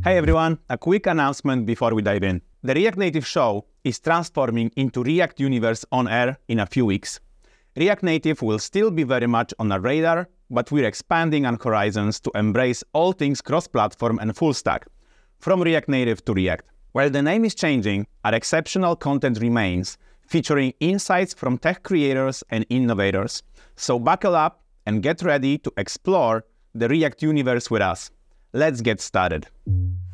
Hey everyone, a quick announcement before we dive in. The React Native show is transforming into React Universe on air in a few weeks. React Native will still be very much on our radar, but we're expanding our horizons to embrace all things cross-platform and full stack, from React Native to React. While the name is changing, our exceptional content remains, featuring insights from tech creators and innovators. So buckle up and get ready to explore the React Universe with us. Let's get started.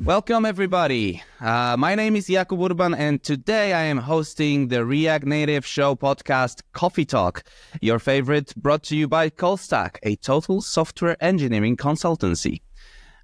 Welcome everybody. My name is Jakub Urban and today I am hosting the React Native show podcast Coffee Talk, your favorite, brought to you by Callstack, a total software engineering consultancy.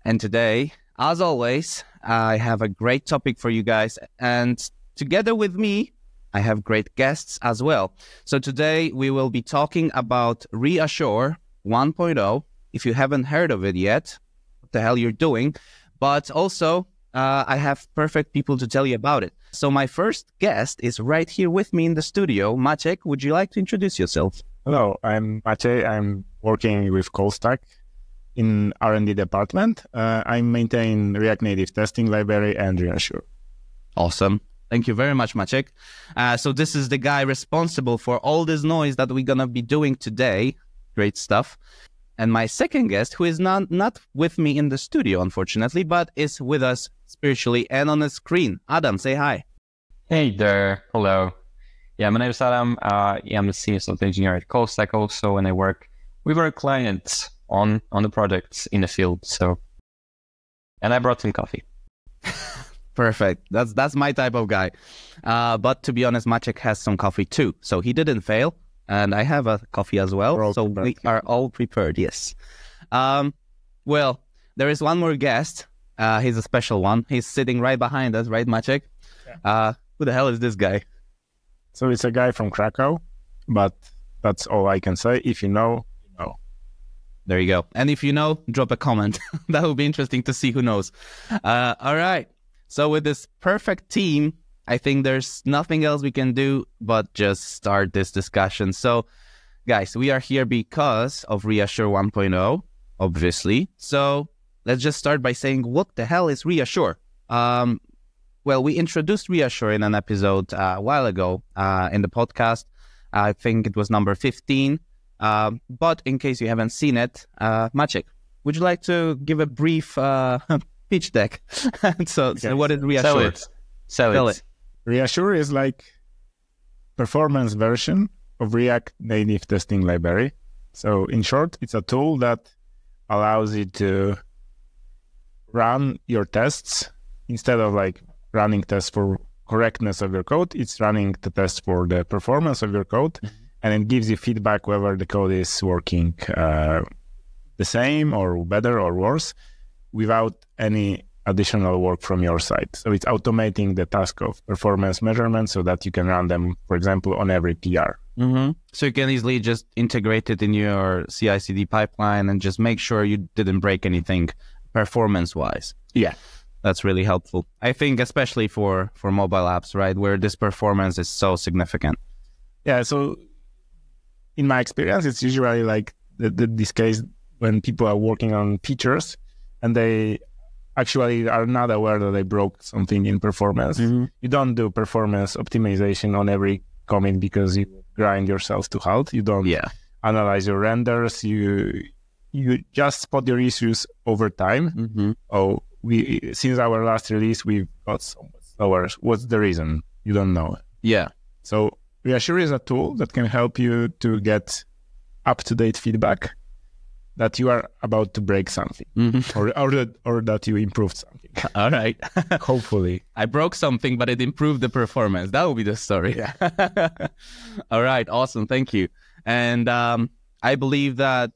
And today, as always, I have a great topic for you guys, and together with me, I have great guests as well. So today we will be talking about Reassure 1.0. If you haven't heard of it yet, what the hell you're doing? But also, I have perfect people to tell you about it. So my first guest is right here with me in the studio. Maciej, would you like to introduce yourself? Hello, I'm Maciej. I'm working with Callstack in R&D department. I maintain React Native testing library and Reassure. Awesome. Thank you very much, Maciej. So this is the guy responsible for all this noise that we're going to be doing today. Great stuff. And my second guest, who is not with me in the studio, unfortunately, but is with us spiritually and on the screen. Adam, say hi. Hey there. Hello. Yeah, my name is Adam. I'm the senior software engineer at Callstack also, and I work with our clients on the projects in the field. And I brought some coffee. Perfect. That's my type of guy. But to be honest, Maciej has some coffee too, so he didn't fail. And I have a coffee as well, so we are all prepared, yes. Well, there is one more guest. He's a special one. He's sitting right behind us, right, Maciej? Yeah. Who the hell is this guy? So it's a guy from Krakow, but that's all I can say. If you know, you know. There you go. And if you know, drop a comment. That would be interesting to see who knows. All right. So with this perfect team, I think there's nothing else we can do but just start this discussion. So, guys, we are here because of Reassure 1.0, obviously. So let's just start by saying, what the hell is Reassure? Well, we introduced Reassure in an episode a while ago in the podcast. I think it was number 15. But in case you haven't seen it, Maciej, would you like to give a brief pitch deck? So what is Reassure? Sell it. Reassure is like performance version of React Native testing library. So in short, it's a tool that allows you to run your tests instead of like running tests for correctness of your code. It's running the test for the performance of your code, and it gives you feedback whether the code is working the same or better or worse without any additional work from your side. So it's automating the task of performance measurement so that you can run them, for example, on every PR. So you can easily just integrate it in your CI/CD pipeline and just make sure you didn't break anything performance-wise. Yeah. That's really helpful. I think especially for mobile apps, right, where this performance is so significant. Yeah, so in my experience, it's usually like this case when people are working on features and they actually are not aware that they broke something in performance. You don't do performance optimization on every commit because you grind yourself to halt. You don't analyze your renders. You just spot your issues over time. Since our last release, we've got so much slower. What's the reason? You don't know. Yeah. So Reassure is a tool that can help you to get up-to-date feedback that you are about to break something or that you improved something. All right. Hopefully. I broke something, but it improved the performance. That would be the story. Yeah. All right. Awesome. Thank you. And I believe that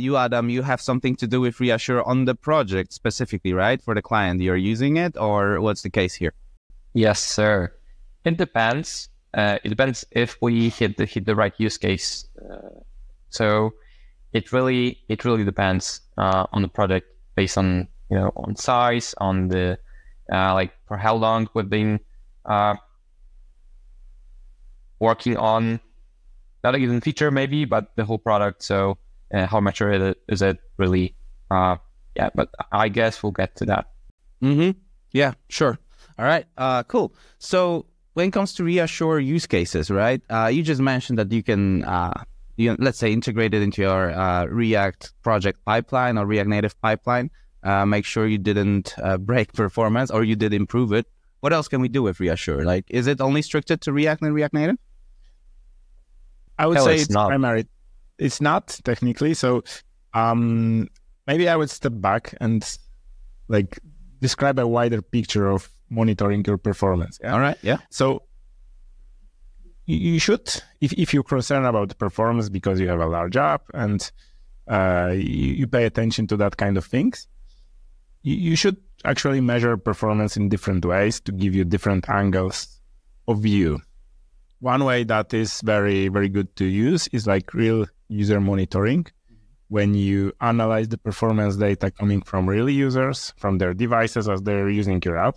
you, Adam, you have something to do with Reassure on the project specifically, right? For the client, you're using it, or what's the case here? Yes, sir. It depends. It depends if we hit the right use case. So it really depends on the project based on on size, on the like for how long we've been working on not a given feature maybe, but the whole product. So how mature is it really? Yeah, but I guess we'll get to that. Yeah, sure. All right, cool. So when it comes to Reassure use cases, right? You just mentioned that you can, let's say, integrate it into your React project pipeline or React Native pipeline. Make sure you didn't break performance or you did improve it. What else can we do with Reassure? Like, is it only restricted to React and React Native? I would say it's primary. It's not technically. So maybe I would step back and like describe a wider picture of monitoring your performance. Yeah? All right. Yeah. So you should, if you're concerned about the performance because you have a large app and you pay attention to that kind of things, you should actually measure performance in different ways to give you different angles of view. One way that is very, very good to use is like real user monitoring. When you analyze the performance data coming from real users, from their devices as they're using your app,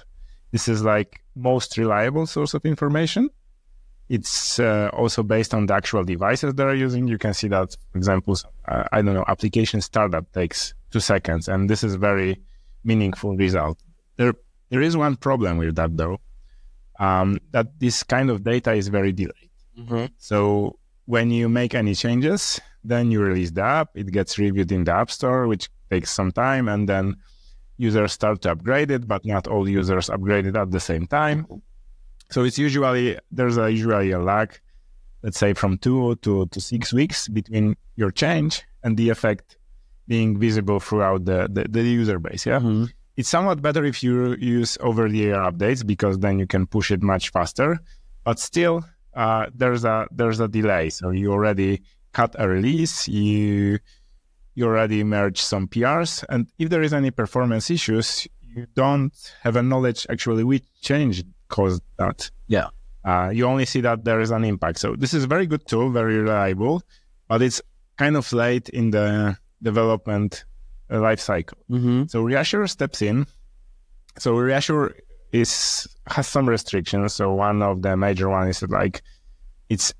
this is like most reliable source of information. It's also based on the actual devices that are using. You can see that, for example, application startup takes 2 seconds, and this is very meaningful result. There is one problem with that though, that this kind of data is very delayed. So when you make any changes, then you release the app, it gets reviewed in the App Store, which takes some time, and then users start to upgrade it, but not all users upgrade it at the same time. So it's usually a lag, let's say from 2 to 6 weeks between your change and the effect being visible throughout the user base. Yeah, it's somewhat better if you use over-the-air updates because then you can push it much faster. But still, there's a delay. So you already cut a release, you already merged some PRs, and if there is any performance issues, you don't have a knowledge actually which change caused that. Yeah. You only see that there is an impact. So this is a very good tool, very reliable, but it's kind of late in the development life cycle. So Reassure steps in. So Reassure has some restrictions. So one of the major ones is like it's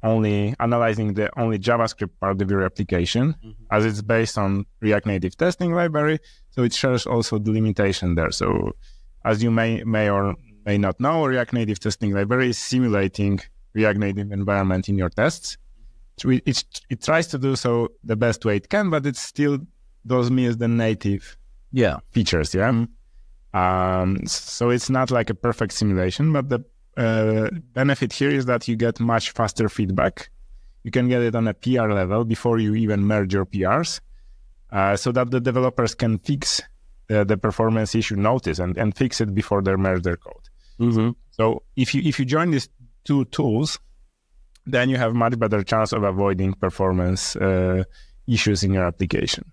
analyzing the only JavaScript part of your application, as it's based on React Native testing library. So it shares also the limitation there. So as you may or may not know, React Native testing library is simulating React Native environment in your tests. It tries to do so the best way it can, but it still does miss the native features. Yeah. So it's not like a perfect simulation, but the benefit here is that you get much faster feedback. You can get it on a PR level before you even merge your PRs, so that the developers can fix the performance issue notice and fix it before they merge their code. So if you join these two tools, then you have much better chance of avoiding performance issues in your application.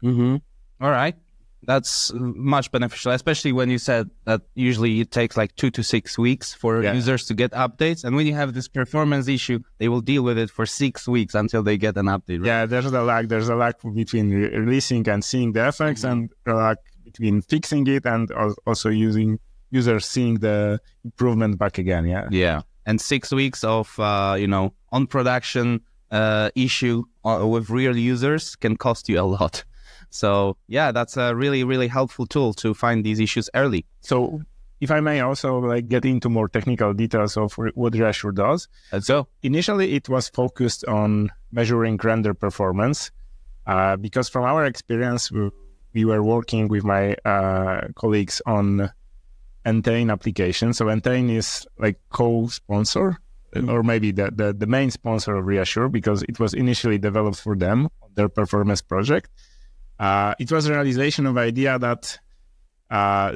All right. That's much beneficial, especially when you said that usually it takes like 2 to 6 weeks for users to get updates. And when you have this performance issue, they will deal with it for 6 weeks until they get an update. Right? Yeah, there's a lag. There's a lag between releasing and seeing the effects, and a lag between fixing it and also using users seeing the improvement back again. Yeah. And 6 weeks of, on production issue with real users can cost you a lot. So yeah, that's a really, really helpful tool to find these issues early. So if I may also get into more technical details of what Reassure does. Let's go. Initially, it was focused on measuring render performance because from our experience, we were working with my colleagues on Entain application. So Entain is like co-sponsor or maybe the main sponsor of Reassure because it was initially developed for them, their performance project. It was a realization of idea that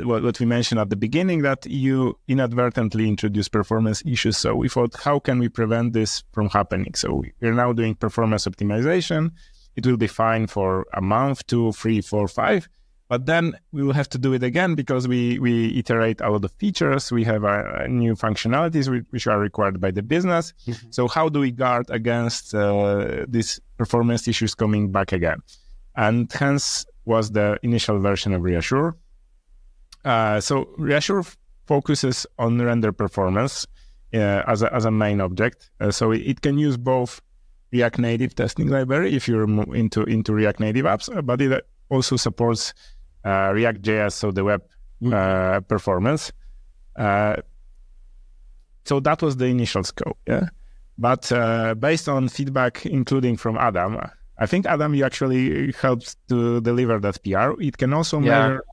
what we mentioned at the beginning, that you inadvertently introduce performance issues. So we thought, how can we prevent this from happening? So we're now doing performance optimization. It will be fine for a month, 2, 3, 4, 5. But then we will have to do it again because we iterate a lot of features. We have new functionalities which are required by the business. So how do we guard against these performance issues coming back again? And hence was the initial version of Reassure. So Reassure focuses on render performance as a main object. So it can use both React Native testing library if you're into React Native apps, but it also supports React.js, so the web performance. So that was the initial scope, yeah. But based on feedback, including from Adam, I think Adam, you actually helped to deliver that PR. It can also measure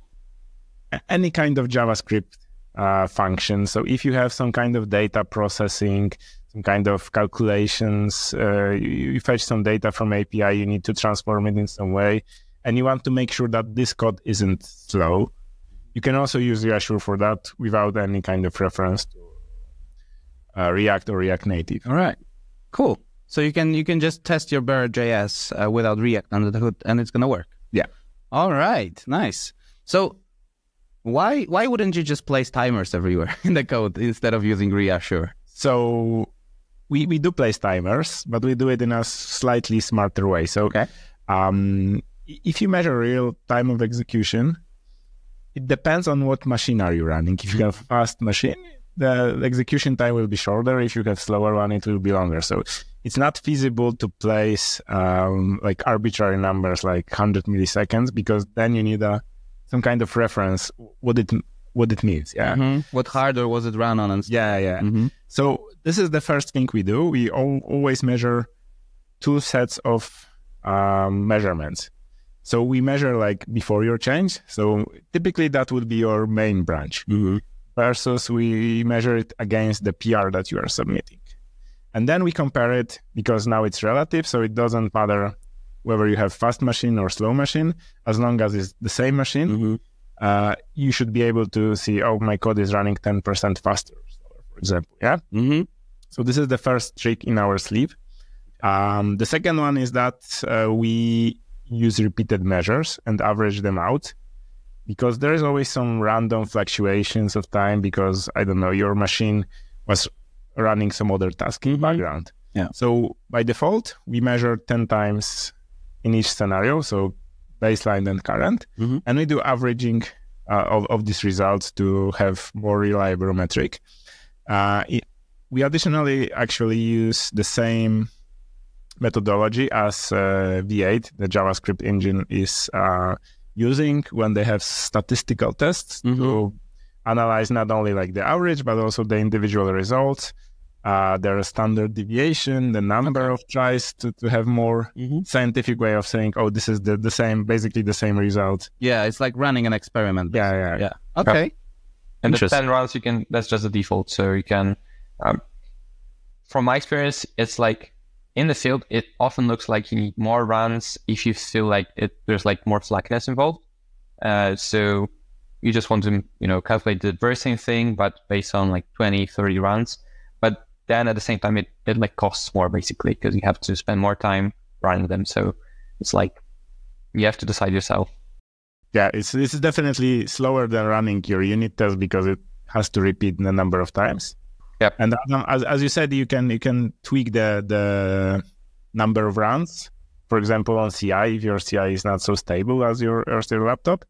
any kind of JavaScript function. So if you have some kind of data processing, some kind of calculations, you fetch some data from API, you need to transform it in some way, and you want to make sure that this code isn't slow, you can also use Reassure for that without any kind of reference to React or React Native. All right, cool. So you can just test your Bear.js without React under the hood, and it's gonna work. Yeah. All right, nice. So why wouldn't you just place timers everywhere in the code instead of using Reassure? So we do place timers, but we do it in a slightly smarter way. So if you measure real time of execution, it depends on what machine are you running. If you have a fast machine, the execution time will be shorter. If you have slower one, it will be longer. So it's not feasible to place like arbitrary numbers like 100 milliseconds, because then you need some kind of reference what it means. Yeah. Mm-hmm. What hardware was it run on? And stuff. Yeah. Mm-hmm. So this is the first thing we do. We always measure two sets of measurements. So we measure like before your change. So typically that would be your main branch. Mm-hmm. Versus we measure it against the PR that you are submitting. And then we compare it, because now it's relative, so it doesn't matter whether you have fast machine or slow machine. As long as it's the same machine, you should be able to see, oh, my code is running 10% faster, for example. Yeah. Mm-hmm. So this is the first trick in our sleeve. The second one is that we use repeated measures and average them out, because there is always some random fluctuations of time, because, I don't know, your machine was running some other task in the background. Yeah. So by default, we measure 10 times in each scenario, so baseline and current, and we do averaging of these results to have more reliable metric. We additionally actually use the same methodology as V8, the JavaScript engine, is using when they have statistical tests to analyze not only like the average, but also the individual results, their standard deviation, the number of tries to have more scientific way of saying, oh, this is the same, basically the same result. Yeah, it's like running an experiment. Yeah. Okay. Yep. And the 10 rounds, that's just the default. So you can, from my experience, it's like, in the field, it often looks like you need more runs if you feel like there's like more slackness involved. So you just want to, calculate the very same thing, but based on like 20, 30 runs. But then at the same time, it like costs more basically, because you have to spend more time running them. So it's like, you have to decide yourself. Yeah, it's definitely slower than running your unit test, because it has to repeat the number of times. Yep. And as you said, you can tweak the number of runs. For example, on CI, if your CI is not so stable as your laptop,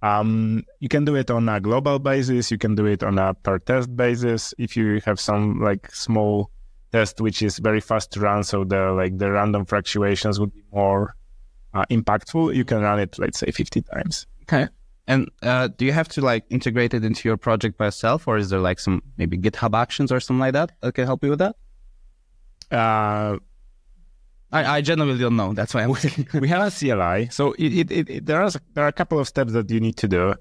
you can do it on a global basis. You can do it on a per test basis. If you have some like small test which is very fast to run, so the random fluctuations would be more impactful, you can run it, let's say, 50 times. Okay. And do you have to like integrate it into your project by yourself, or is there like some maybe GitHub Actions or something like that can help you with that? I genuinely don't know. That's why I'm asking. We have a CLI, so there are a couple of steps that you need to do.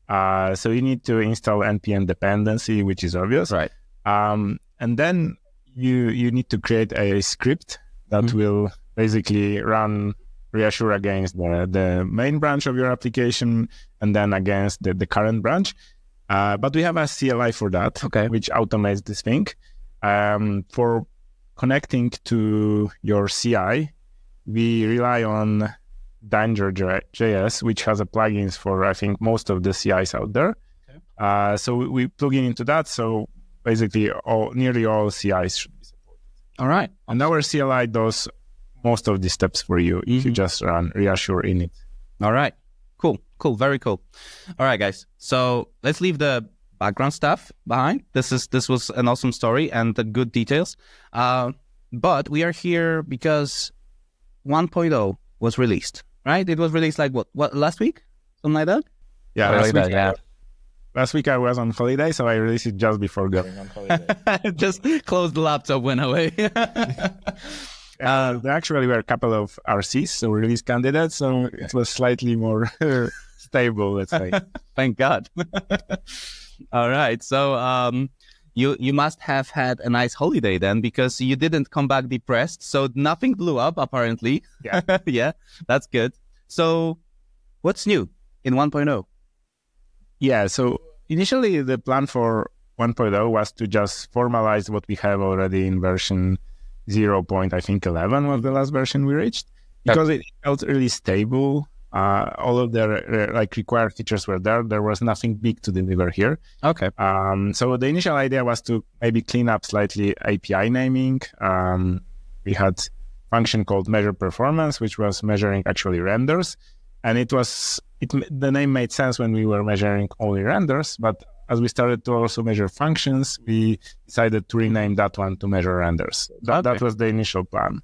So you need to install npm dependency, which is obvious, right? And then you need to create a script that will basically run Reassure against the main branch of your application, and then against the current branch. But we have a CLI for that, which automates this thing. For connecting to your CI, we rely on Danger.js, which has a plugins for, I think, most of the CIs out there. Okay. So we plug in into that. So basically, nearly all CIs should be supported. All right. And our CLI does most of the steps for you if you just run Reassure in it. All right. Cool. Very cool. All right, guys. So let's leave the background stuff behind. This was an awesome story and the good details. But we are here because 1.0 was released, right? It was released like what last week? Something like that? Yeah, last week. Yeah. last week I was on holiday, so I released it just before going on holiday. Just closed the laptop, went away. There actually were a couple of RCs, so release candidates, so it was slightly more stable, let's say. Thank God. All right. So you must have had a nice holiday then, because you didn't come back depressed. So nothing blew up, apparently. Yeah. Yeah, that's good. So what's new in 1.0? Yeah, so initially the plan for 1.0 was to just formalize what we have already in version 0.11 was the last version we reached, because it felt really stable. All of the required features were there. There was nothing big to deliver here. Okay. So the initial idea was to maybe clean up slightly API naming. We had function called measure performance, which was measuring actually renders, and the name made sense when we were measuring only renders, but as we started to also measure functions, we decided to rename that one to measure renders. That was the initial plan.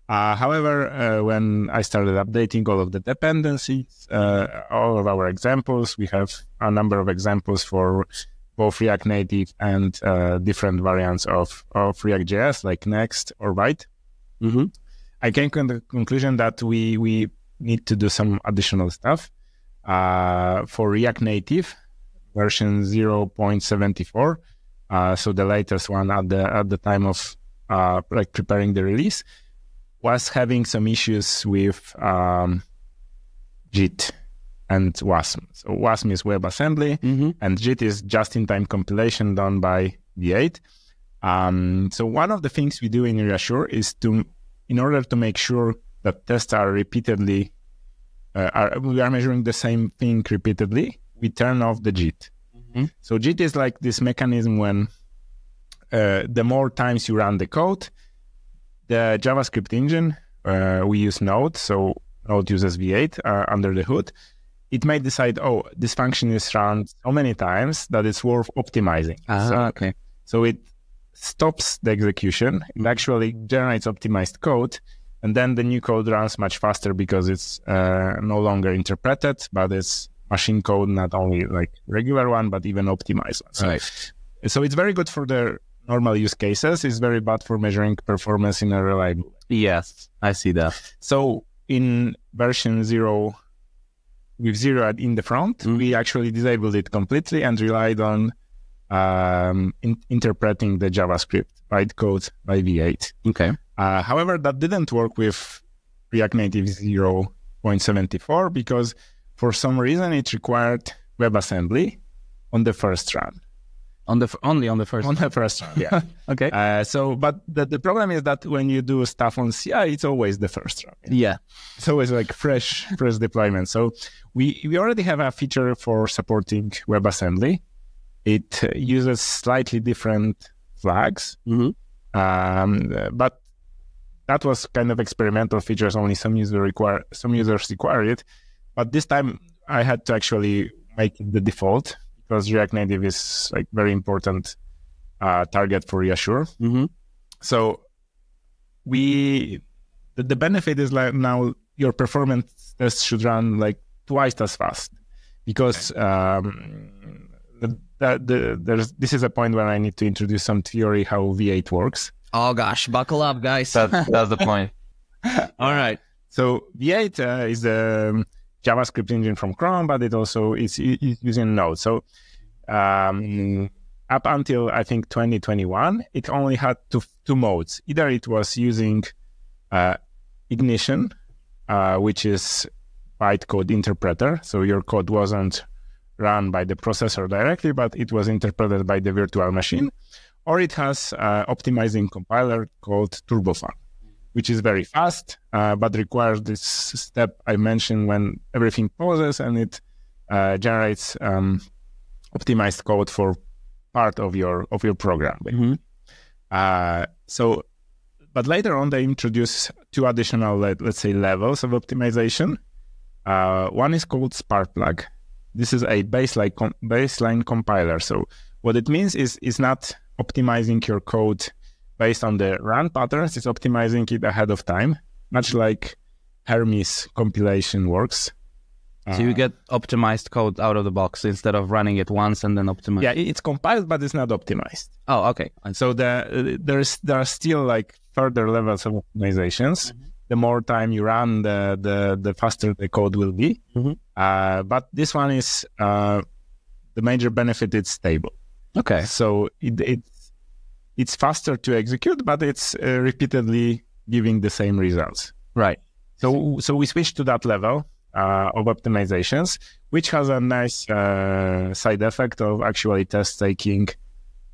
However, when I started updating all of the dependencies, all of our examples, we have a number of examples for both React Native and different variants of React.js, like Next or Byte. Mm-hmm. I came to the conclusion that we need to do some additional stuff. For React Native, version 0.74, so the latest one at the time of preparing the release, was having some issues with JIT and WASM. So WASM is WebAssembly, and JIT is just-in-time compilation done by V8. So one of the things we do in Reassure is in order to make sure that tests are repeatedly, we are measuring the same thing repeatedly, we turn off the JIT. So JIT is like this mechanism when the more times you run the code, the JavaScript engine, we use Node, so Node uses V8 under the hood. It may decide, this function is run so many times that it's worth optimizing. Okay. So it stops the execution. It actually generates optimized code, and then the new code runs much faster because it's no longer interpreted, but it's machine code, not only like regular one, but even optimized one. So it's very good for the normal use cases. It's very bad for measuring performance in a reliable way. Yes, I see that. So in version 0, with 0 in the front, we actually disabled it completely and relied on interpreting the JavaScript bytecode by V8. Okay. However, that didn't work with React Native 0.74 because for some reason it required WebAssembly on the first run. Only on the first. On the first run, yeah. Okay. But the problem is that when you do stuff on CI, it's always the first run. Yeah. It's always like fresh deployment. So we already have a feature for supporting WebAssembly. It uses slightly different flags, but that was kind of experimental features. Only some users require it. But this time I had to actually make it the default, because React Native is like very important target for Reassure. So the benefit is like now your performance tests should run like twice as fast, because this is a point where I need to introduce some theory how V8 works. Oh gosh, buckle up, guys. That's the point. All right. So V8 is the JavaScript engine from Chrome, but it also is using Node. So up until I think 2021, it only had two modes. Either it was using ignition, which is bytecode interpreter. So your code wasn't run by the processor directly, but it was interpreted by the virtual machine. Or it has optimizing compiler called Turbofan, which is very fast, but requires this step I mentioned when everything pauses and it generates optimized code for part of your program. But later on, they introduce two additional, let's say, levels of optimization. One is called Sparkplug. This is a baseline compiler. So what it means is not optimizing your code based on the run patterns, it's optimizing it ahead of time, much like Hermes compilation works. So you get optimized code out of the box instead of running it once and then optimize. Yeah, it's compiled, but it's not optimized. Oh, okay. So there are still like further levels of optimizations. The more time you run, the faster the code will be. But this one is the major benefit. It's stable. Okay. So it's faster to execute, but it's repeatedly giving the same results. Right. So we switched to that level of optimizations, which has a nice side effect of actually tests taking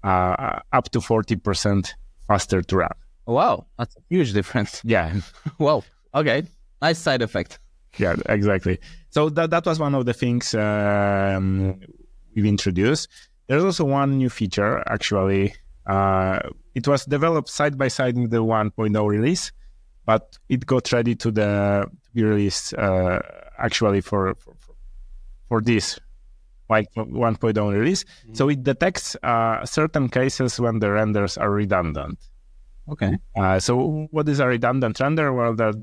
up to 40% faster to run. Wow, that's a huge difference. Yeah. Wow. Okay. Nice side effect. Yeah, exactly. So that was one of the things we've introduced. There's also one new feature, actually. It was developed side by side with the 1.0 release, but it got ready to be released actually for this 1.0 release. So it detects certain cases when the renders are redundant. Okay. So what is a redundant render? Well, there are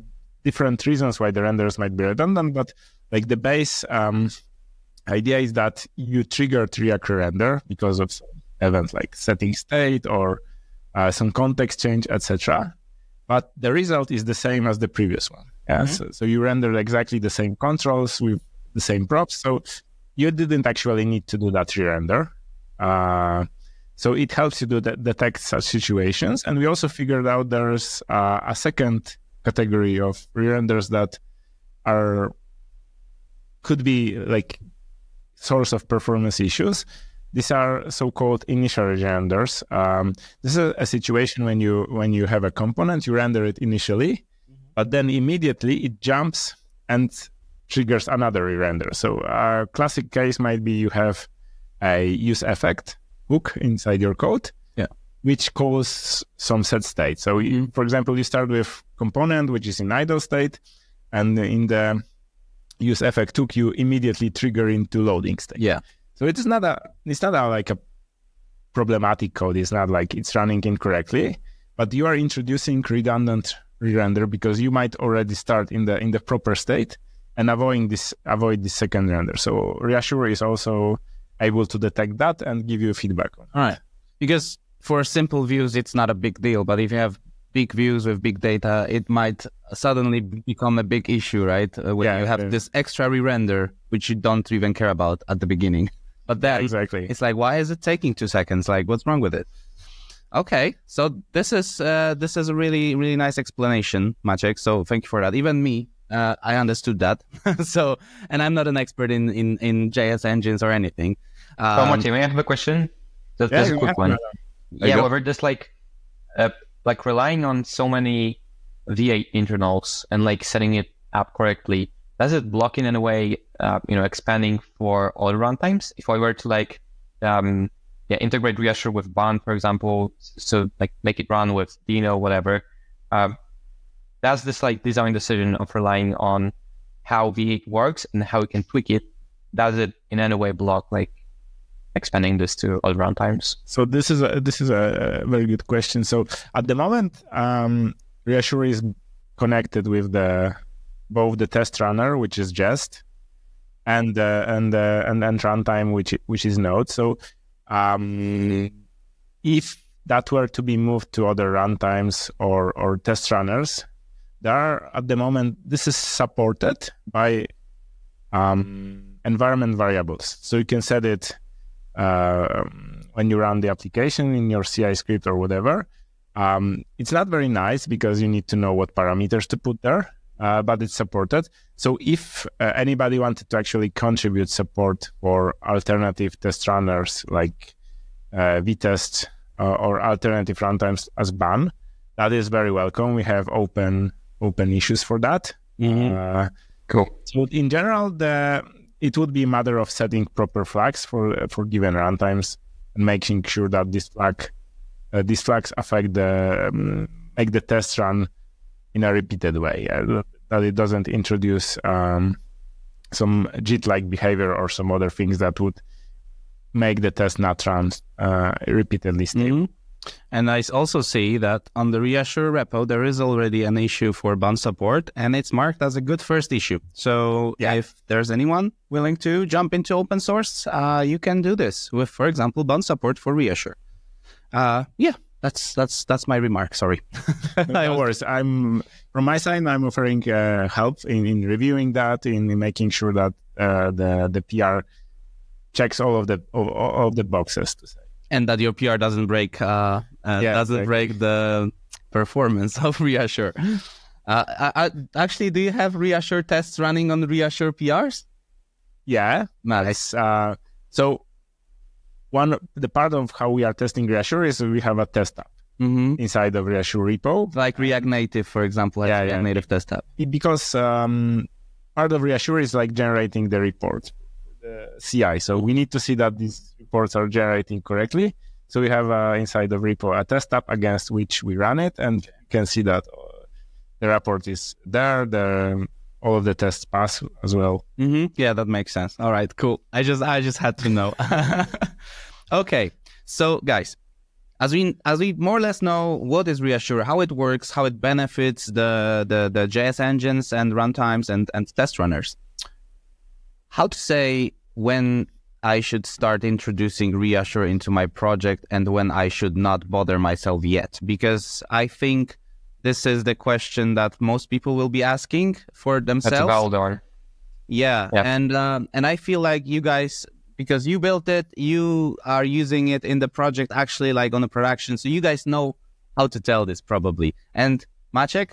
different reasons why the renders might be redundant, but like the base idea is that you trigger React render because of some event like setting state or some context change, etc. But the result is the same as the previous one. Yeah. So you render exactly the same controls with the same props. So you didn't actually need to do that re-render. So it helps you to detect such situations. And we also figured out there's a second category of re-renders that could be like source of performance issues. These are so-called initial renders. This is a situation when you have a component, you render it initially, but then immediately it jumps and triggers another re-render. So a classic case might be you have a use effect hook inside your code, which calls some set state. So for example, you start with component, which is in idle state, and in the use effect hook, you immediately trigger into loading state. Yeah. So it's not like a problematic code. It's not like it's running incorrectly, but you are introducing redundant re-render because you might already start in the proper state and avoid this second render. So Reassure is also able to detect that and give you feedback on it. All right. Because for simple views, it's not a big deal, but if you have big views with big data, it might suddenly become a big issue, right? When you have this extra re-render, which you don't even care about at the beginning. But then it's like, why is it taking 2 seconds? Like, what's wrong with it? Okay, so this is a really, really nice explanation, Maciej. So thank you for that. Even me, I understood that. So, and I'm not an expert in JS engines or anything. Maciej, may I have a question? Just a quick one. However, just like relying on so many V8 internals and like setting it up correctly, does it block in any way, expanding for all runtimes? If I were to integrate Reassure with Bun, for example, so like make it run with Dino, whatever, does this like design decision of relying on how V8 works and how you can tweak it, does it in any way block like expanding this to all runtimes? So this is a very good question. So at the moment, Reassure is connected with both the test runner, which is Jest, and runtime, which is Node. So if that were to be moved to other runtimes or test runners, there are at the moment, this is supported by environment variables. So you can set it when you run the application in your CI script or whatever. It's not very nice because you need to know what parameters to put there, but it's supported. So if anybody wanted to actually contribute support for alternative test runners like vtest or alternative runtimes as Bun, that is very welcome. We have open issues for that. Cool. So in general, it would be a matter of setting proper flags for given runtimes and making sure that these flags affect make the test run in a repeated way, that it doesn't introduce some JIT-like behavior or some other things that would make the test not run repeatedly still. And I also see that on the Reassure repo, there is already an issue for bund support, and it's marked as a good first issue. So if there's anyone willing to jump into open source, you can do this with, for example, bund support for Reassure. That's my remark. Sorry. No worries. From my side, I'm offering help in reviewing that, in making sure that the PR checks all of the boxes, to say. And that your PR doesn't break break the performance of Reassure. Actually, do you have Reassure tests running on Reassure PRs? Yeah, nice. So the part of how we are testing Reassure is we have a test app inside of Reassure repo. Like React Native, for example, has React Native test app. Because part of Reassure is like generating the reports, the CI. So we need to see that these reports are generating correctly. So we have inside of repo a test app against which we run it, and you can see that the report is there. All of the tests pass as well. Yeah, that makes sense. All right, cool. I just had to know. Okay, so guys, as we more or less know what is Reassure, how it works, how it benefits the JS engines and runtimes and test runners, how to say when I should start introducing Reassure into my project and when I should not bother myself yet, because I think this is the question that most people will be asking for themselves. That's a valid one. Yeah. And I feel like you guys, because you built it, you are using it in the project actually like on a production, so you guys know how to tell this probably. And Maciej,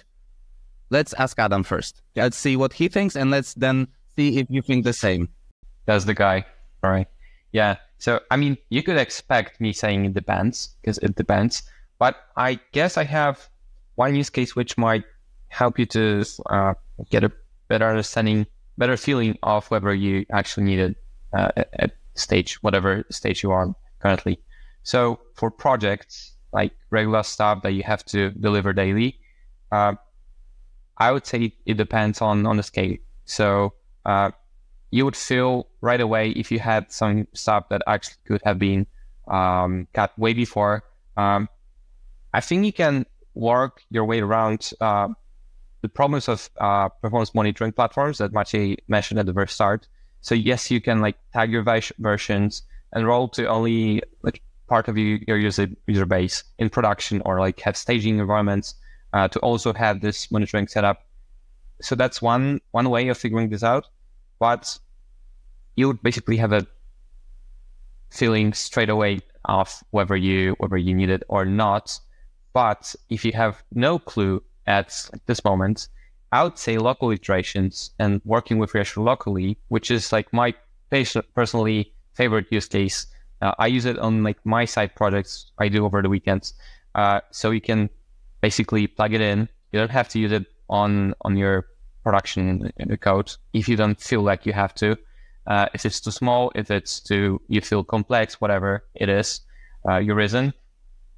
let's ask Adam first. Let's see what he thinks, and let's then see if you think the same. That's the guy, all right? Yeah. So I mean, you could expect me saying it depends, because it depends. But I guess I have one use case which might help you to get a better understanding, better feeling of whether you actually need it at stage, whatever stage you are currently. So for projects, like regular stuff that you have to deliver daily, I would say it depends on the scale. So you would feel right away if you had some stuff that actually could have been cut way before. I think you can work your way around the problems of performance monitoring platforms that Maciej mentioned at the very start. So yes, you can like tag your versions and roll to only like part of your user base in production, or like have staging environments to also have this monitoring setup. So that's one way of figuring this out. But you would basically have a feeling straight away of whether you need it or not. But if you have no clue at this moment, I would say local iterations and working with Reassure locally, which is like my personally favorite use case. I use it on like my side projects I do over the weekends. So you can basically plug it in. You don't have to use it on your production code if you don't feel like you have to. If it's too small, if it's you feel complex, whatever it is, your reason,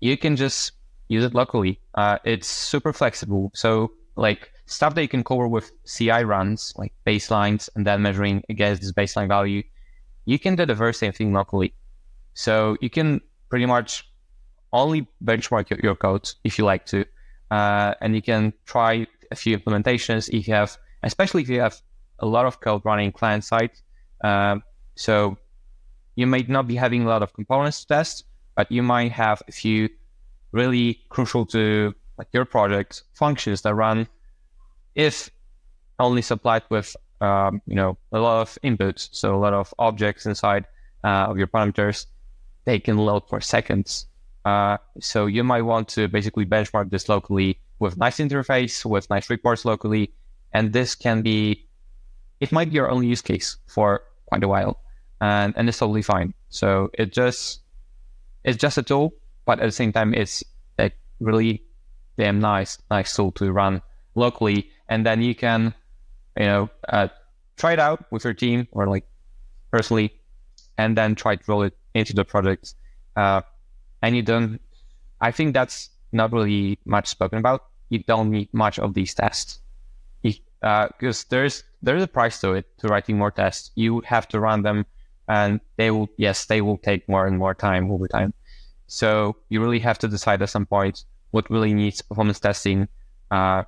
you can just use it locally. It's super flexible. So like stuff that you can cover with CI runs, like baselines, and then measuring against this baseline value, you can do the very same thing locally. So you can pretty much only benchmark your code if you like to. And you can try a few implementations especially if you have a lot of code running client side. So you might not be having a lot of components to test, but you might have a few really crucial to like your project functions that run if only supplied with a lot of inputs, so a lot of objects inside of your parameters. They can load for seconds. So you might want to basically benchmark this locally with nice interface, with nice reports locally, and this it might be your only use case for quite a while, and it's totally fine. So it's just a tool, but at the same time, it's a really damn nice tool to run locally, and then you can, try it out with your team or like personally, and then try to roll it into the project. And you don't. I think that's not really much spoken about. You don't need much of these tests, because there's a price to it, to writing more tests. You have to run them, and they will take more and more time over time. So you really have to decide at some point what really needs performance testing at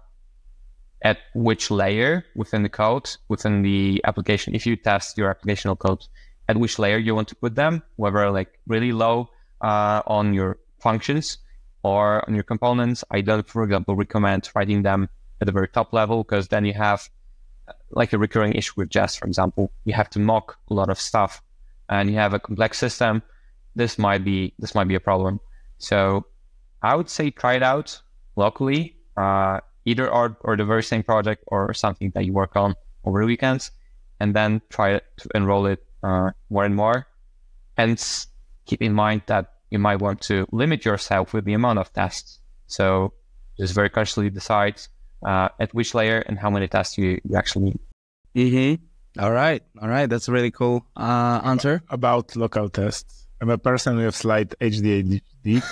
which layer within the code, within the application. If you test your applicational code, at which layer you want to put them, whether like really low on your functions or on your components. I don't, for example, recommend writing them at the very top level, because then you have like a recurring issue with Jest, for example. You have to mock a lot of stuff and you have a complex system. This might be a problem. So I would say try it out locally, either or the very same project or something that you work on over the weekends, and then try to enroll it more and more. And keep in mind that you might want to limit yourself with the amount of tests. So just very consciously decide at which layer and how many tests you actually need. All right. That's a really cool answer. About local tests. I'm a person with slight ADHD.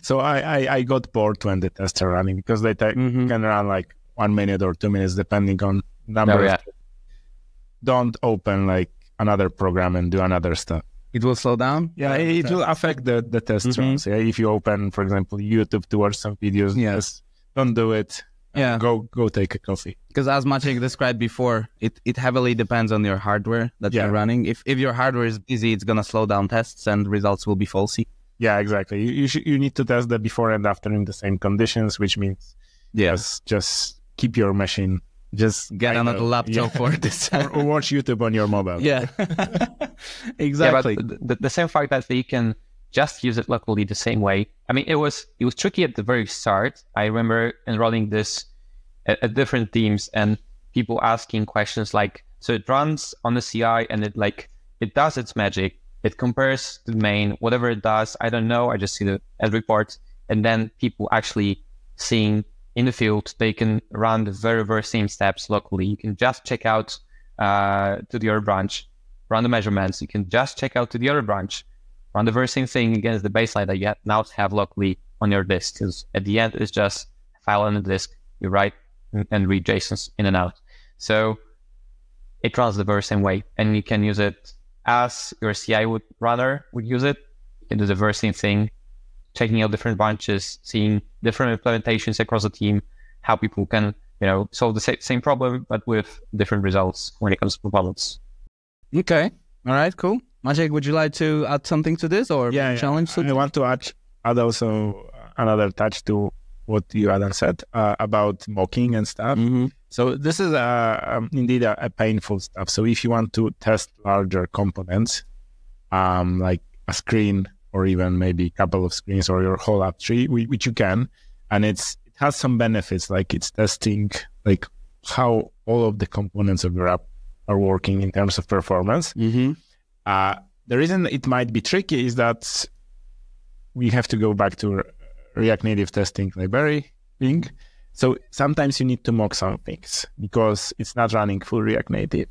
So I got bored when the tests are running, because they can run like 1 minute or 2 minutes, depending on number of tests. Don't open like another program and do another stuff. It will slow down? Yeah, it will affect the test runs. Yeah? If you open, for example, YouTube to watch some videos, yes, don't do it. Yeah. Go take a coffee. Because as Maciej described before, it heavily depends on your hardware that you're running. If your hardware is busy, it's going to slow down tests and results will be falsy. Yeah, exactly. You need to test the before and after in the same conditions, which means just keep your machine. Just get another laptop for this. or watch YouTube on your mobile. Yeah, exactly. Yeah, but the same fact that you can just use it locally the same way. I mean, it was tricky at the very start. I remember enrolling this at different teams and people asking questions like, so it runs on the CI and it does its magic. It compares to the main, whatever it does, I don't know. I just see the end report. And then people actually seeing in the field, they can run the very, very same steps locally. You can just check out to the other branch, run the measurements. You can just check out to the other branch, run the very same thing against the baseline that you now have locally on your disk. Because at the end, it's just a file on the disk. You write and read JSONs in and out. So it runs the very same way. And you can use it as your CI runner would use it. You can do the very same thing, checking out different branches, seeing different implementations across the team, how people can, solve the same problem, but with different results when it comes to performance. Okay. All right, cool. Maciej, would you like to add something to this or challenge something? I want to add also another touch to what you, Adam, said about mocking and stuff. So this is indeed a painful stuff. So if you want to test larger components, like a screen, or even maybe a couple of screens or your whole app tree, which you can. And it has some benefits, like it's testing like how all of the components of your app are working in terms of performance. The reason it might be tricky is that we have to go back to React Native testing library thing. So sometimes you need to mock some things because it's not running full React Native.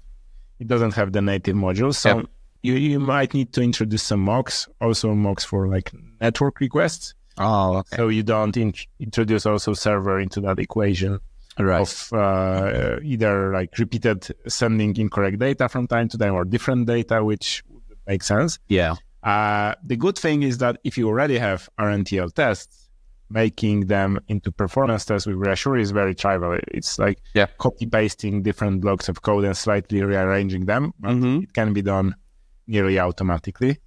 It doesn't have the native modules. So you might need to introduce some mocks, also mocks for like network requests. Oh, okay. So you don't introduce also server into that equation of either like repeated sending incorrect data from time to time or different data, which would make sense. Yeah. The good thing is that if you already have RNTL tests, making them into performance tests with Reassure is very trivial. It's like copy-pasting different blocks of code and slightly rearranging them. But it can be done nearly automatically.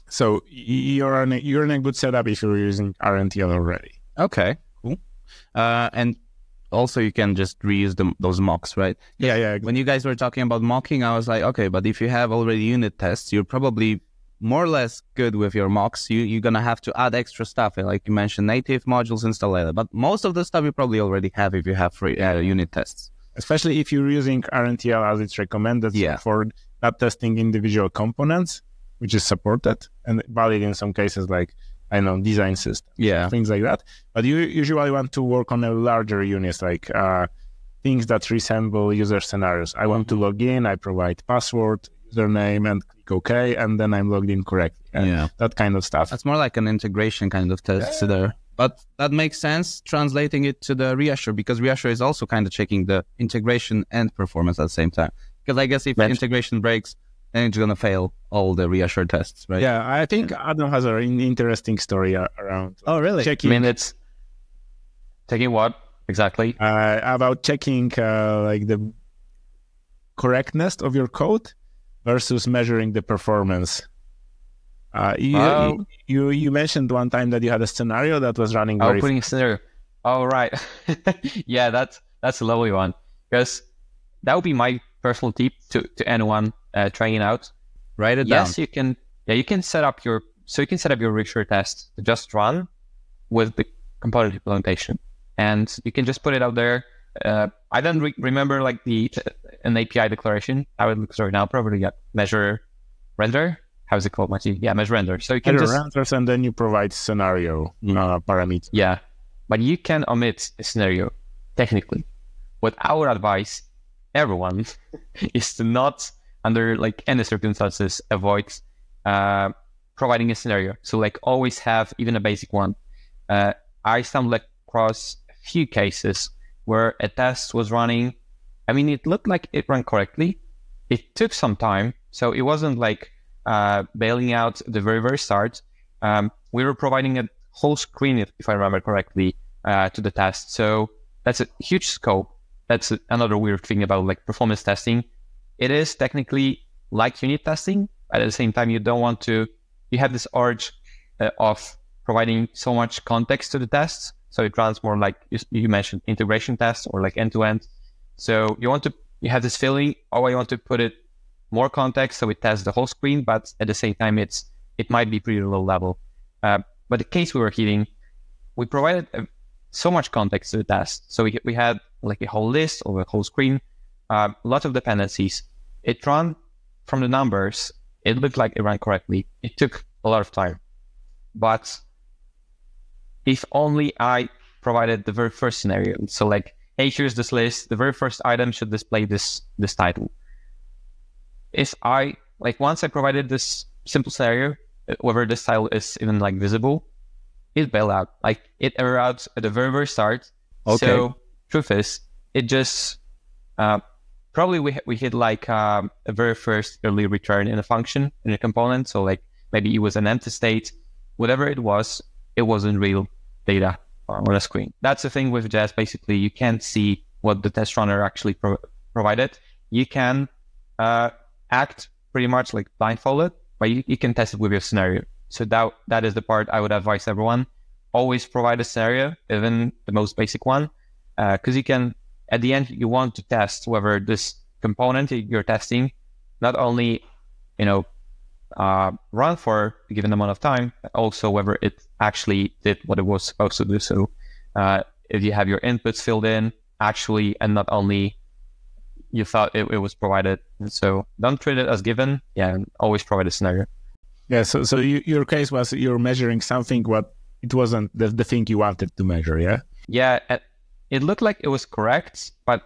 So you're in a good setup if you're using RNTL already. Okay, cool. And also you can just reuse those mocks, right? Yeah. Exactly. When you guys were talking about mocking, I was like, okay, but if you have already unit tests, you're probably more or less good with your mocks. You're going to have to add extra stuff. Like you mentioned, native modules install later. But most of the stuff you probably already have if you have free unit tests. Especially if you're using RNTL as it's recommended for not testing individual components, which is supported and valid in some cases, like, I know, design systems, things like that. But you usually want to work on a larger units, like things that resemble user scenarios. I want to log in, I provide password, username, and click OK, and then I'm logged in correctly. That kind of stuff. That's more like an integration kind of test there. But that makes sense, translating it to the Reassure, because Reassure is also kind of checking the integration and performance at the same time. Because I guess if the integration breaks, and it's gonna fail all the Reassure tests, right? Yeah, I think Adam has an interesting story around. Oh, really? Checking. I mean, it's taking what exactly? About checking like the correctness of your code versus measuring the performance. You mentioned one time that you had a scenario that was running very putting a scenario. Oh, right. Yeah, that's a lovely one, because that would be my personal tip to anyone trying it out. Write it down. Yes, you can. Yeah, you can set up your Reassure test to just run with the component implementation, and you can just put it out there. I don't remember like an API declaration. I would look sorry now. Probably measure render. How's it called, Maciej? Yeah, measure render. So you can just renders, and then you provide scenario parameter. Yeah, but you can omit a scenario technically. What our advice, everyone, is to not, under like any circumstances, avoid providing a scenario. So like always have even a basic one. I stumbled across a few cases where a test was running. I mean, it looked like it ran correctly. It took some time, so it wasn't like bailing out at the very start. We were providing a whole screen, if I remember correctly, to the test. So that's a huge scope. That's another weird thing about like performance testing. It is technically like unit testing, but at the same time, you don't want to. You have this urge of providing so much context to the tests, so it runs more like you mentioned integration tests or like end to end. So you have this feeling, I want to put it more context so it tests the whole screen, but at the same time it might be pretty low level. But the case we were hitting, we provided so much context to the test. So we had like a whole list or a whole screen, lots of dependencies. It ran from the numbers. It looked like it ran correctly. It took a lot of time. But if only I provided the very first scenario. So like, hey, here's this list. The very first item should display this title. If once I provided this simple scenario, whether this title is even like visible, it bailed out. Like it errored out at the very start. Okay. So truth is, it just probably we hit like a very first early return in a function in a component. So like maybe it was an empty state, whatever it wasn't real data on a screen. That's the thing with Jest. Basically, you can't see what the test runner actually provided. You can act pretty much like blindfolded, but you can test it with your scenario. So that is the part I would advise everyone. Always provide a scenario, even the most basic one, because you can, at the end, you want to test whether this component you're testing not only, run for a given amount of time, but also whether it actually did what it was supposed to do. So if you have your inputs filled in actually, and not only you thought it was provided. And so don't treat it as given. Yeah, and always provide a scenario. Yeah, so your case was you're measuring something what it wasn't the thing you wanted to measure, yeah? Yeah, it looked like it was correct, but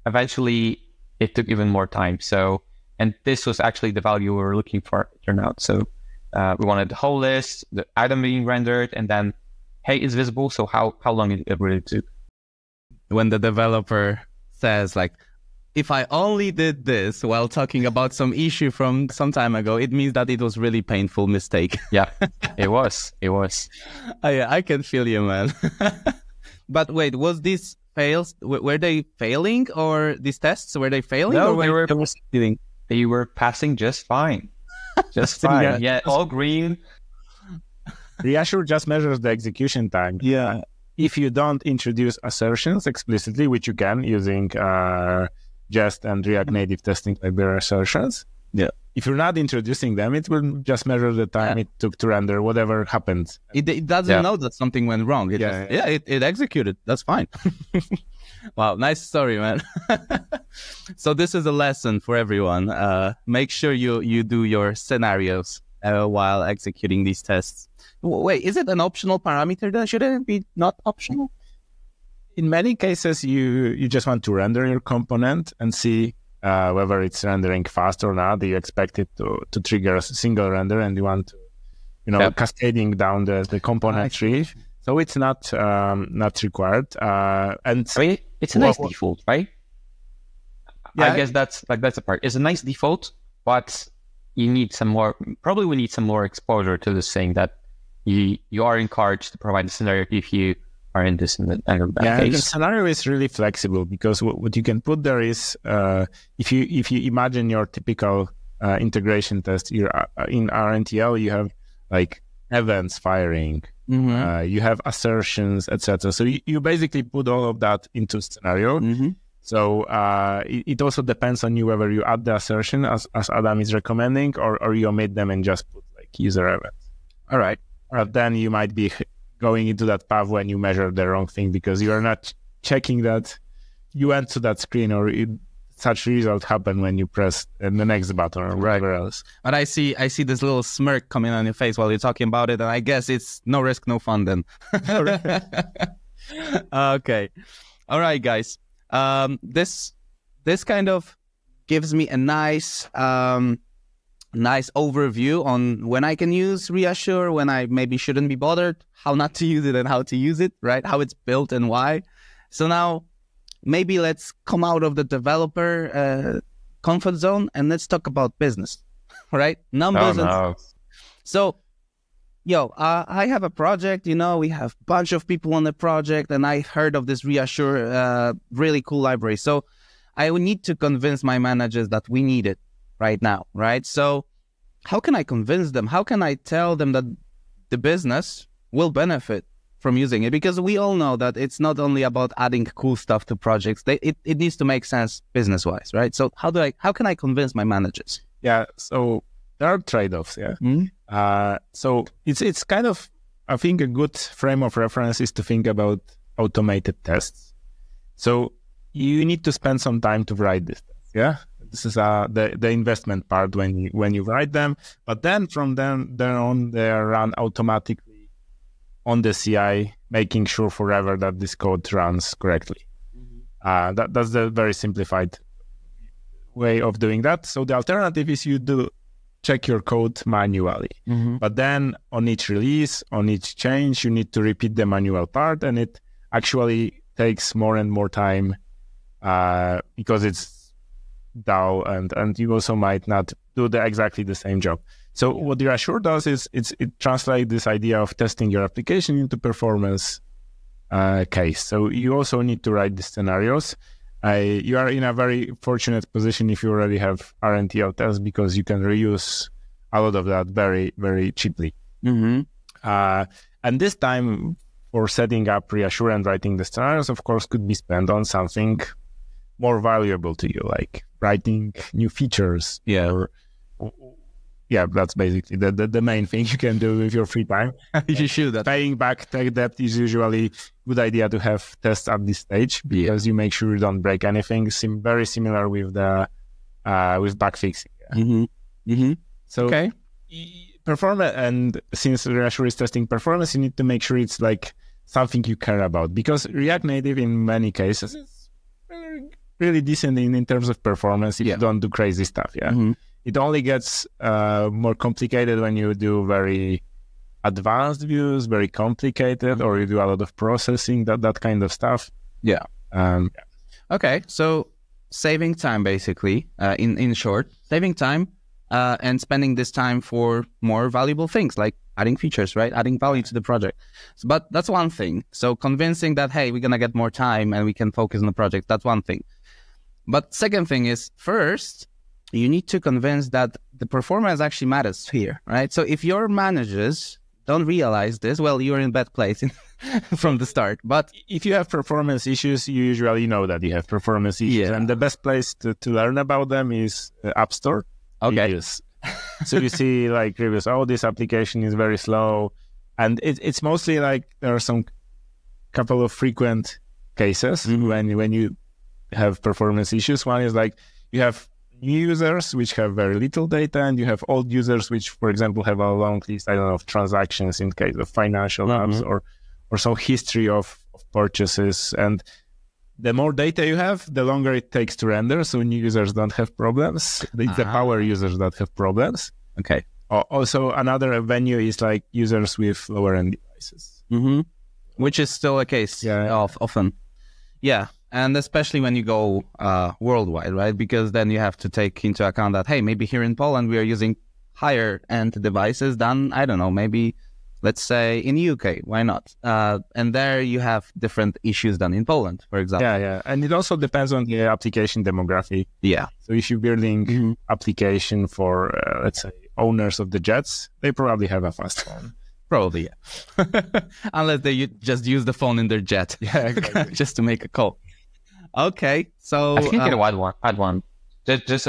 eventually it took even more time. So, and this was actually the value we were looking for, it turned out. So we wanted the whole list, the item being rendered, and then, hey, it's visible, so how long it really took. When the developer says like, if I only did this while talking about some issue from some time ago, it means that it was really painful mistake. Yeah, it was. I can feel you, man. But wait, was this fails? Were they failing, or these tests, were they failing? No, or they were passing just fine. Just fine. Yeah, all green. Reassure just measures the execution time. Yeah. If you don't introduce assertions explicitly, which you can using Jest and React Native testing library assertions. Yeah. If you're not introducing them, it will just measure the time it took to render whatever happened. It doesn't know that something went wrong. It it executed. That's fine. Wow, nice story, man. So this is a lesson for everyone. Make sure you do your scenarios while executing these tests. Wait, is it an optional parameter then? Shouldn't it be not optional? In many cases, you just want to render your component and see whether it's rendering fast or not. You expect it to trigger a single render, and you want to, cascading down the component tree. So it's not required. And I mean, it's a nice default, right? Yeah. I guess that's the part. It's a nice default, but you need some more. Probably we need some more exposure to this thing that you are encouraged to provide the scenario if you are in this in that case. The case. scenario is really flexible because what you can put there is if you imagine your typical integration test, in RNTL you have like events firing, you have assertions, etc. So you basically put all of that into scenario. So it also depends on you whether you add the assertion as Adam is recommending, or you omit them and just put like user events. All right. But then you might be going into that path when you measure the wrong thing because you are not checking that you went to that screen, or such result happen when you press the next button or whatever else. But I see this little smirk coming on your face while you're talking about it, and I guess it's no risk, no fun then. Okay. All right, guys. This kind of gives me a nice overview on when I can use Reassure, when I maybe shouldn't be bothered, how not to use it and how to use it, right? How it's built and why. So now maybe let's come out of the developer comfort zone and let's talk about business, right? Numbers. So, I have a project, we have a bunch of people on the project, and I heard of this Reassure, really cool library. So I would need to convince my managers that we need it right now, right? So how can I convince them? How can I tell them that the business will benefit from using it? Because we all know that it's not only about adding cool stuff to projects. It needs to make sense business-wise, right? So how can I convince my managers? Yeah, so there are trade-offs, yeah. So it's kind of, I think a good frame of reference is to think about automated tests. So you need to spend some time to write this test, yeah? This is the investment part when you write them, but then from then on they are run automatically on the CI, making sure forever that this code runs correctly. That's the very simplified way of doing that. So the alternative is you do check your code manually, but then on each release, on each change, you need to repeat the manual part, and it actually takes more and more time because it's DAO, and you also might not do exactly the same job. So what the Reassure does is it translates this idea of testing your application into performance case. So you also need to write the scenarios. You are in a very fortunate position if you already have RNTL tests because you can reuse a lot of that very, very cheaply. And this time for setting up Reassure and writing the scenarios, of course, could be spent on something more valuable to you, like writing new features. That's basically the main thing you can do with your free time. You should. Paying back tech debt is usually a good idea to have tests at this stage because you make sure you don't break anything. Very similar with the with bug fixing. So performance, and since Reassure is testing performance, you need to make sure it's like something you care about, because React Native in many cases is really decent in terms of performance if you don't do crazy stuff. It only gets more complicated when you do very advanced views, very complicated, or you do a lot of processing, that kind of stuff. Okay, so saving time, basically, in short, saving time and spending this time for more valuable things like adding features, right? Adding value to the project. But that's one thing. So convincing that, hey, we're going to get more time and we can focus on the project, that's one thing. But second thing is, first, you need to convince that the performance actually matters here, right? So if your managers don't realize this, well, you're in a bad place from the start. But if you have performance issues, you usually know that you have performance issues. And the best place to learn about them is App Store. Okay. So you see like reviews, this application is very slow. And it's mostly like there are some couple of frequent cases when you have performance issues. One is like you have new users which have very little data, and you have old users which, for example, have a long list, of transactions in case of financial apps or some history of purchases. And the more data you have, the longer it takes to render. So new users don't have problems. It's the power users that have problems. Okay. Also, another venue is like users with lower end devices. Which is still a case often. Yeah. And especially when you go worldwide, right? Because then you have to take into account that, hey, maybe here in Poland we are using higher end devices than, I don't know, maybe let's say in UK, why not? And there you have different issues than in Poland, for example. Yeah. And it also depends on the application demography. Yeah. So if you're building application for, let's say, owners of the jets, they probably have a fast phone. Probably, yeah. Unless they just use the phone in their jet. Yeah, exactly. Just to make a call. Okay, so... I think I can add one. Just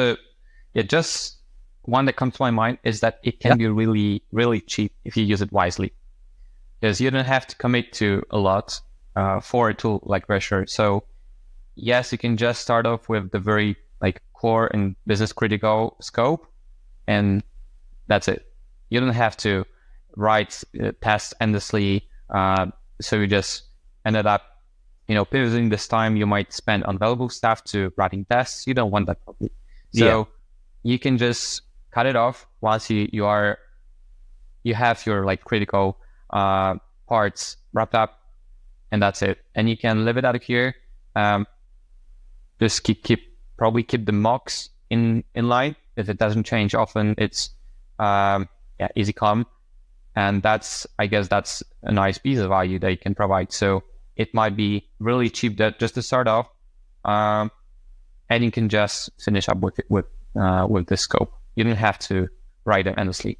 one that comes to my mind is that it can be really, really cheap if you use it wisely. Because you don't have to commit to a lot for a tool like Reassure. So yes, you can just start off with the very core and business critical scope, and that's it. You don't have to write tests endlessly. So you just ended up, pivoting this time you might spend on valuable stuff to writing tests. You don't want that probably. So you can just cut it off once you have your critical parts wrapped up, and that's it. And you can leave it out of here. Just keep the mocks in line. If it doesn't change often, it's easy come. And I guess that's a nice piece of value that you can provide. So it might be really cheap just to start off, and you can just finish up with the scope. You don't have to write them endlessly.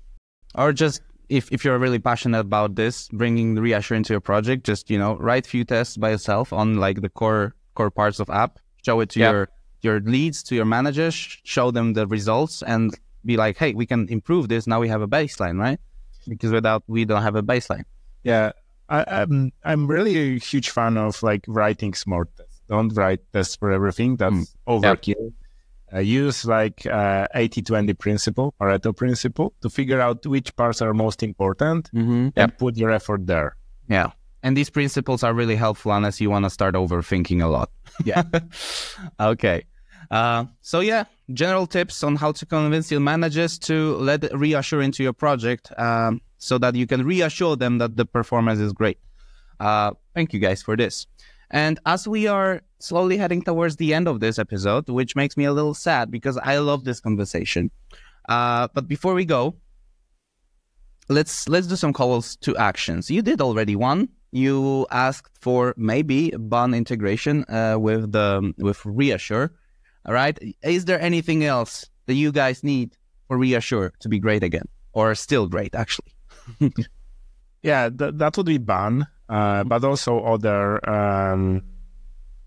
Or just if you're really passionate about this, bringing the Reassure into your project, just write few tests by yourself on the core parts of app. Show it to your leads, to your managers. Show them the results, and be like, hey, we can improve this. Now we have a baseline, right? Because we don't have a baseline. Yeah, I'm really a huge fan of writing smart tests. Don't write tests for everything. That's overkill. Use 80-20 principle, Pareto principle, to figure out which parts are most important and put your effort there. Yeah, and these principles are really helpful unless you want to start overthinking a lot. Yeah. Okay. So general tips on how to convince your managers to let Reassure into your project, so that you can reassure them that the performance is great. Thank you guys for this. And as we are slowly heading towards the end of this episode, which makes me a little sad because I love this conversation. But before we go, let's do some calls to actions. You did already one. You asked for maybe BAN integration with Reassure. All right. Is there anything else that you guys need for Reassure to be great again, or still great, actually? Yeah, that would be BAN, but also other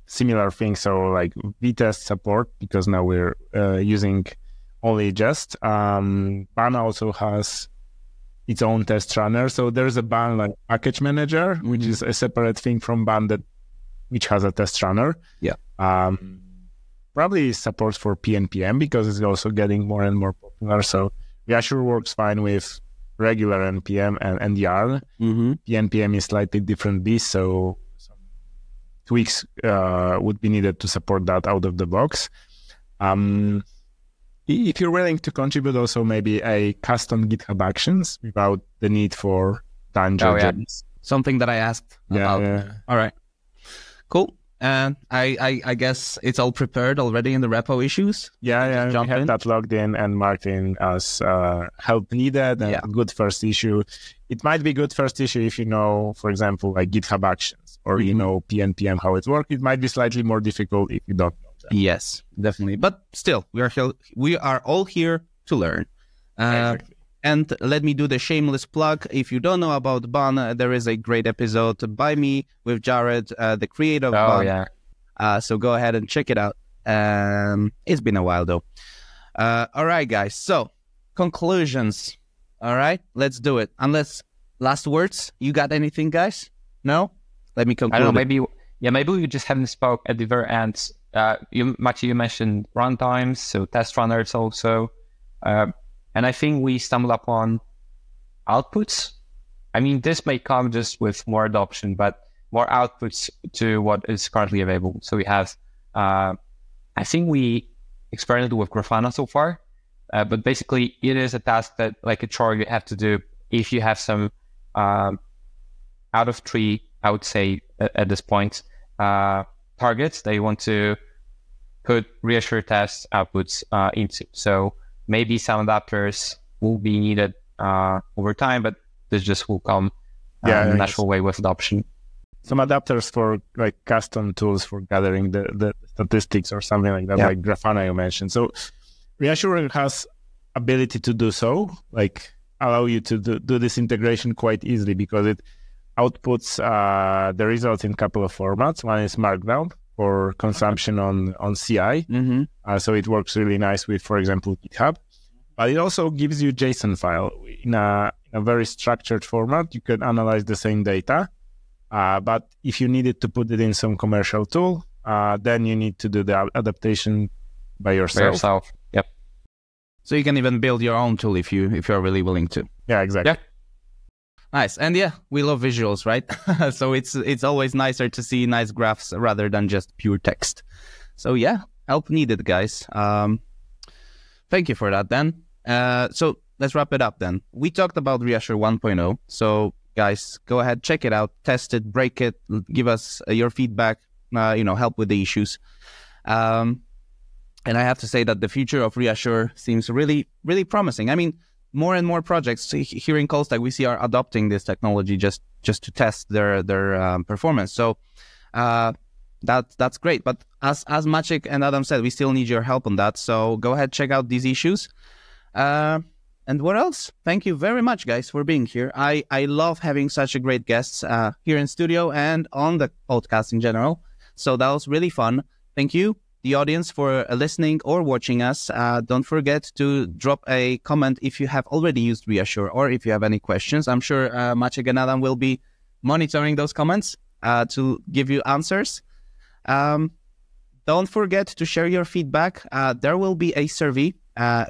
similar things. So V-test support, because now we're using only Jest. BAN also has its own test runner. So there's a BAN package manager, which is a separate thing from BAN which has a test runner. Yeah. Probably supports for PNPM because it's also getting more and more popular. So Reassure works fine with regular NPM and YARN. PNPM is slightly different beast, so some tweaks would be needed to support that out of the box. If you're willing to contribute, also maybe a custom GitHub Actions without the need for tangents. Something that I asked about. Yeah. All right. Cool. And I guess it's all prepared already in the repo issues? Yeah, we have that logged in and marked in as help needed and good first issue. It might be good first issue if you know, for example, GitHub Actions or you know PNPM, how it works. It might be slightly more difficult if you don't know that. Yes, definitely. But still, we are all here to learn. Exactly. And let me do the shameless plug. If you don't know about BAN, there is a great episode by me with Jared, the creator of BAN. Yeah. So go ahead and check it out. It's been a while, though. All right, guys. So, conclusions. All right, let's do it. Unless last words, you got anything, guys? No? Let me conclude. I don't know, maybe we just haven't spoke at the very end. Maciej, you mentioned runtimes, so test runners also. And I think we stumbled upon outputs. I mean, this may come just with more adoption, but more outputs to what is currently available. So we have, I think we experimented with Grafana so far, but basically it is a task that a chore you have to do if you have some out of tree, I would say at this point, targets they want to put Reassure test outputs into. So maybe some adapters will be needed over time, but this just will come in a natural way with adoption. Some adapters for like custom tools for gathering the statistics or something like that, like Grafana you mentioned. So Reassure has ability to do so, like allow you to do this integration quite easily, because it outputs the results in a couple of formats. One is Markdown for consumption on CI. So it works really nice with, for example, GitHub. But it also gives you JSON file in a very structured format. You can analyze the same data. But if you needed to put it in some commercial tool, then you need to do the adaptation by yourself. Yep. So you can even build your own tool if you're really willing to. Yeah, exactly. Yeah. Nice. And yeah, we love visuals, right? So it's always nicer to see nice graphs rather than just pure text. So yeah, help needed, guys. Thank you for that then. So let's wrap it up then. We talked about Reassure 1.0. So guys, go ahead, check it out, test it, break it, give us your feedback, help with the issues. And I have to say that the future of Reassure seems really, really promising. I mean, more and more projects here in Callstack, we see are adopting this technology just to test their performance. So that's great. But as Maciej and Adam said, we still need your help on that. So go ahead, check out these issues. And what else? Thank you very much, guys, for being here. I love having such a great guests here in studio and on the podcast in general. So that was really fun. Thank you, the audience, for listening or watching us. Don't forget to drop a comment if you have already used Reassure or if you have any questions. I'm sure Maciej and Adam will be monitoring those comments to give you answers. Don't forget to share your feedback. There will be a survey.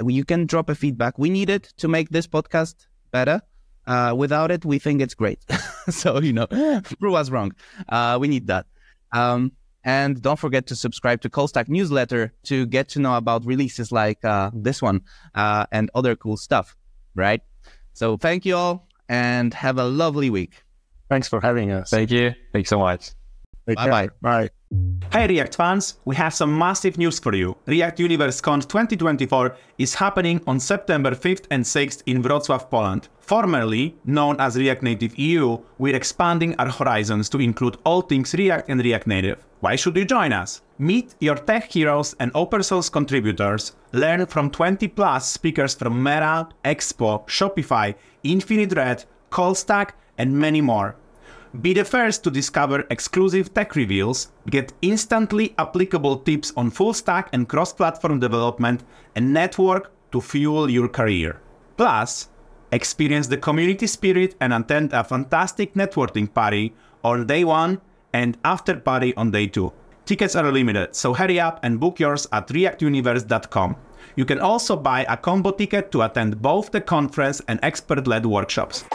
You can drop a feedback. We need it to make this podcast better. Without it, we think it's great. So, prove us wrong. We need that. And don't forget to subscribe to Callstack newsletter to get to know about releases like this one and other cool stuff, right? So thank you all and have a lovely week. Thanks for having us. Thank you. Thanks so much. Bye-bye. Bye. Hey React fans, we have some massive news for you. React Universe Con 2024 is happening on September 5th and 6th in Wrocław, Poland. Formerly known as React Native EU, we're expanding our horizons to include all things React and React Native. Why should you join us? Meet your tech heroes and open source contributors, learn from 20+ speakers from Meta, Expo, Shopify, Infinite Red, Callstack, and many more. Be the first to discover exclusive tech reveals, get instantly applicable tips on full stack and cross-platform development, and network to fuel your career. Plus, experience the community spirit and attend a fantastic networking party on day 1 and after party on day 2. Tickets are limited, so hurry up and book yours at reactuniverse.com. You can also buy a combo ticket to attend both the conference and expert-led workshops.